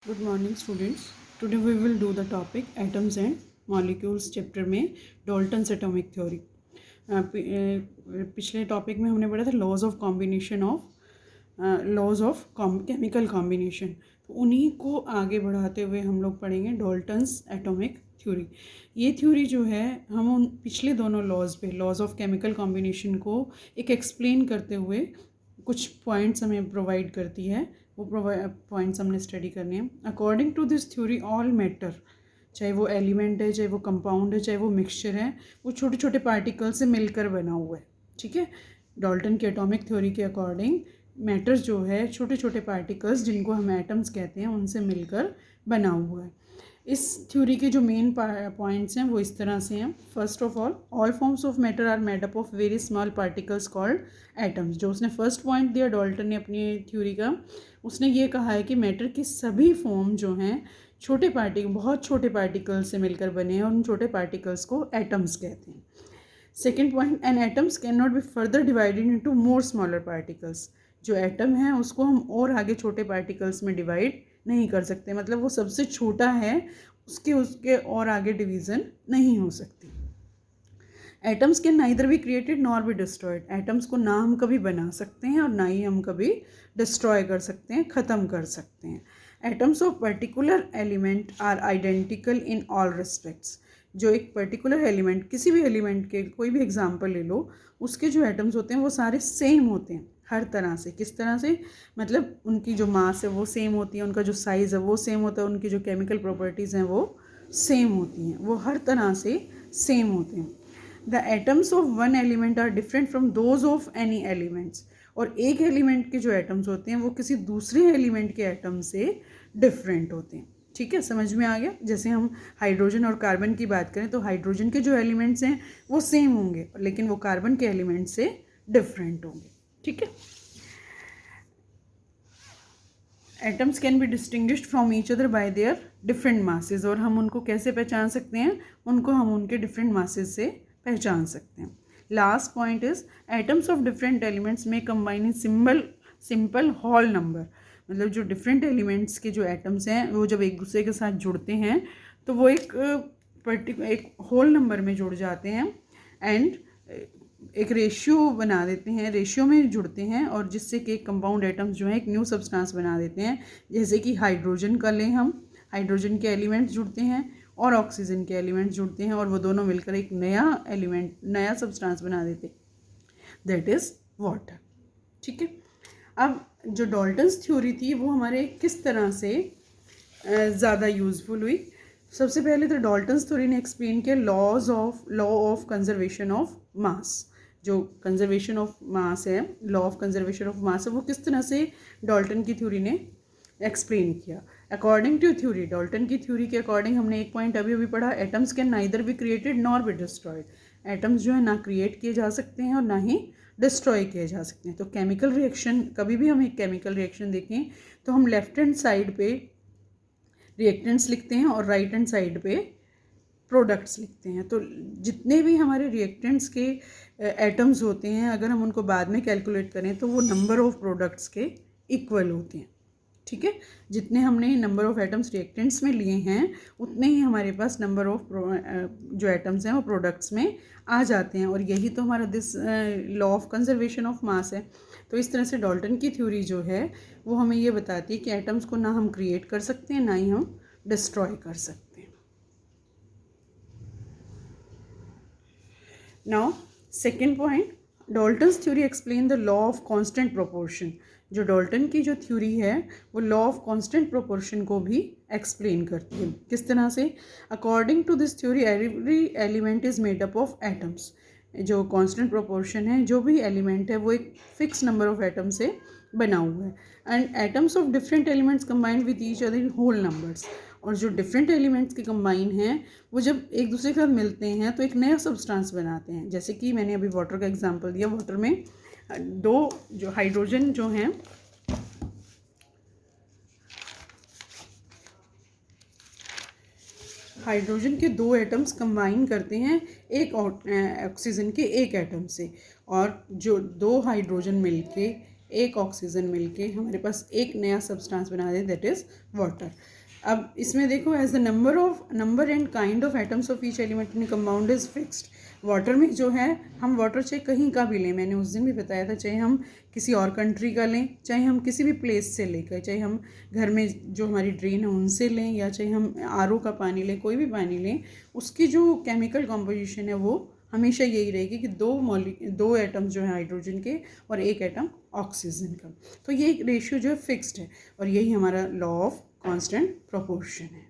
Good morning students. Today we will do the topic atoms and molecules chapter में Dalton's atomic theory. पिछले topic में हमने पढ़ा था laws of combination of laws of chemical combination, तो उन्हीं को आगे बढ़ाते हुए हम लोग पढ़ेंगे डॉल्टन्स एटॉमिक थ्योरी। ये थ्योरी जो है हम उन पिछले दोनों लॉज पे लॉज ऑफ केमिकल कॉम्बिनेशन को एक एक्सप्लेन करते हुए कुछ पॉइंट्स हमें प्रोवाइड करती है। वो पॉइंट्स हमने स्टडी करने हैं। According to this theory all matter, चाहे वो एलिमेंट है, चाहे वो कंपाउंड है, चाहे वो मिक्सचर है, वो छोटे छोटे पार्टिकल से मिलकर बना हुआ है। ठीक है, डाल्टन की एटॉमिक थ्योरी के अकॉर्डिंग मैटर जो है छोटे छोटे पार्टिकल्स जिनको हम एटम्स कहते हैं उनसे मिलकर बना हुआ है। इस थ्योरी के जो मेन पॉइंट्स हैं वो इस तरह से हैं। First of all forms of matter are made up of very small particles called atoms. जो उसने फर्स्ट पॉइंट दिया डाल्टन ने अपनी थ्योरी का, उसने ये कहा है कि मैटर की सभी फॉर्म जो हैं छोटे बहुत छोटे पार्टिकल्स से मिलकर बने हैं और उन छोटे पार्टिकल्स को एटम्स कहते हैं। Second point, an atoms can not be further divided into more smaller particles. जो एटम है उसको हम और आगे छोटे पार्टिकल्स में डिवाइड नहीं कर सकते, मतलब वो सबसे छोटा है, उसके उसके और आगे डिवीज़न नहीं हो सकती। Atoms can neither be created nor be destroyed. Atoms को ना हम कभी बना सकते हैं और ना ही हम कभी डिस्ट्रॉय कर सकते हैं, ख़त्म कर सकते हैं। Atoms of particular element are identical in all respects. जो एक पर्टिकुलर एलिमेंट, किसी भी एलिमेंट के कोई भी एग्जांपल ले लो, उसके जो एटम्स होते हैं वो सारे सेम होते हैं हर तरह से। किस तरह से, मतलब उनकी जो मास है वो सेम होती है, उनका जो साइज़ है वो सेम होता है, उनकी जो केमिकल प्रॉपर्टीज़ हैं वो सेम होती हैं, वो हर तरह से सेम होते हैं। The atoms of one element are different from those of any elements. और एक एलिमेंट के जो एटम्स होते हैं वो किसी दूसरे एलिमेंट के एटम से डिफरेंट होते हैं। ठीक है, समझ में आ गया। जैसे हम हाइड्रोजन और कार्बन की बात करें तो हाइड्रोजन के जो एलिमेंट्स हैं वो सेम होंगे, लेकिन वो कार्बन के एलिमेंट से डिफरेंट होंगे। ठीक है, atoms can be distinguished from each other by their different masses. और हम उनको कैसे पहचान सकते हैं? उनको हम उनके डिफरेंट मासेस से पहचान सकते हैं। Last point is atoms of different elements में combine in simple whole number. मतलब जो डिफरेंट एलिमेंट्स के जो एटम्स हैं वो जब एक दूसरे के साथ जुड़ते हैं तो वो एक होल नंबर में जुड़ जाते हैं एंड एक रेशियो बना देते हैं, रेशियो में जुड़ते हैं, और जिससे कि कंपाउंड एटम्स जो है एक न्यू सब्सटेंस बना देते हैं। जैसे कि हाइड्रोजन का लें हम, हाइड्रोजन के एलिमेंट्स जुड़ते हैं और ऑक्सीजन के एलिमेंट्स जुड़ते हैं और वो दोनों मिलकर एक नया एलिमेंट, नया सब्सटेंस बना देते हैं, दैट इज़ वाटर। ठीक है, अब जो डाल्टन्स थ्योरी थी वो हमारे किस तरह से ज़्यादा यूज़फुल हुई? सबसे पहले तो डाल्टन्स थ्योरी ने एक्सप्लेन किया law of conservation of mass. जो कंजर्वेशन ऑफ मास है, law of conservation of mass है, वो किस तरह से डाल्टन की थ्योरी ने एक्सप्लेन किया। अकॉर्डिंग टू थ्योरी, डाल्टन की थ्योरी के अकॉर्डिंग हमने एक पॉइंट अभी पढ़ा, atoms can neither be created nor be destroyed. Atoms जो है ना क्रिएट किए जा सकते हैं और ना ही डिस्ट्रॉय किए जा सकते हैं। तो केमिकल रिएक्शन, कभी भी हम एक केमिकल रिएक्शन देखें तो हम लेफ्ट हैंड साइड पे रिएक्टेंट्स लिखते हैं और राइट हैंड साइड पे प्रोडक्ट्स लिखते हैं। तो जितने भी हमारे रिएक्टेंट्स के एटम्स होते हैं, अगर हम उनको बाद में कैलकुलेट करें तो वो नंबर ऑफ प्रोडक्ट्स के इक्वल होते हैं। ठीक है, जितने हमने नंबर ऑफ एटम्स रिएक्टेंट्स में लिए हैं उतने ही हमारे पास नंबर ऑफ जो एटम्स हैं वो प्रोडक्ट्स में आ जाते हैं, और यही तो हमारा this law of conservation of mass है। तो इस तरह से डाल्टन की थ्योरी जो है वो हमें ये बताती है कि एटम्स को ना हम क्रिएट कर सकते हैं ना ही हम डिस्ट्रॉय कर सकते हैं। Now second point, Dalton's theory explain the law of constant proportion. जो डाल्टन की जो थ्योरी है वो लॉ ऑफ कांस्टेंट प्रोपोर्शन को भी एक्सप्लेन करती है। किस तरह से? According to this theory every element is made up of atoms. जो कांस्टेंट प्रोपोर्शन है, जो भी एलिमेंट है वो एक फिक्स नंबर ऑफ एटम से बना हुआ है, and atoms of different elements combined with each other in whole numbers. और जो डिफरेंट एलिमेंट्स के कंबाइन हैं वो जब एक दूसरे के साथ मिलते हैं तो एक नया सब्सटेंस बनाते हैं। जैसे कि मैंने अभी वाटर का एग्जांपल दिया, वाटर में दो जो हाइड्रोजन जो हैं, हाइड्रोजन के दो एटम्स कंबाइन करते हैं एक ऑक्सीजन के एक एटम से, और जो दो हाइड्रोजन मिलके एक ऑक्सीजन मिलके हमारे पास एक नया सब्सटेंस बना दे, दैट इज़ वाटर। अब इसमें देखो, as the number and kind of atoms of each element in compound is fixed. Water में जो है, हम वाटर चाहे कहीं का भी लें, मैंने उस दिन भी बताया था, चाहे हम किसी और कंट्री का लें, चाहे हम किसी भी प्लेस से लेकर, चाहे हम घर में जो हमारी ड्रेन है उनसे लें, या चाहे हम आरओ का पानी लें, कोई भी पानी लें, उसकी जो केमिकल कॉम्पोजिशन है वो हमेशा यही रहेगी कि दो एटम जो है हाइड्रोजन के और एक एटम ऑक्सीजन का। तो ये रेशियो जो है फिक्स्ड है, और यही हमारा लॉ ऑफ कांस्टेंट प्रोपोर्शन है।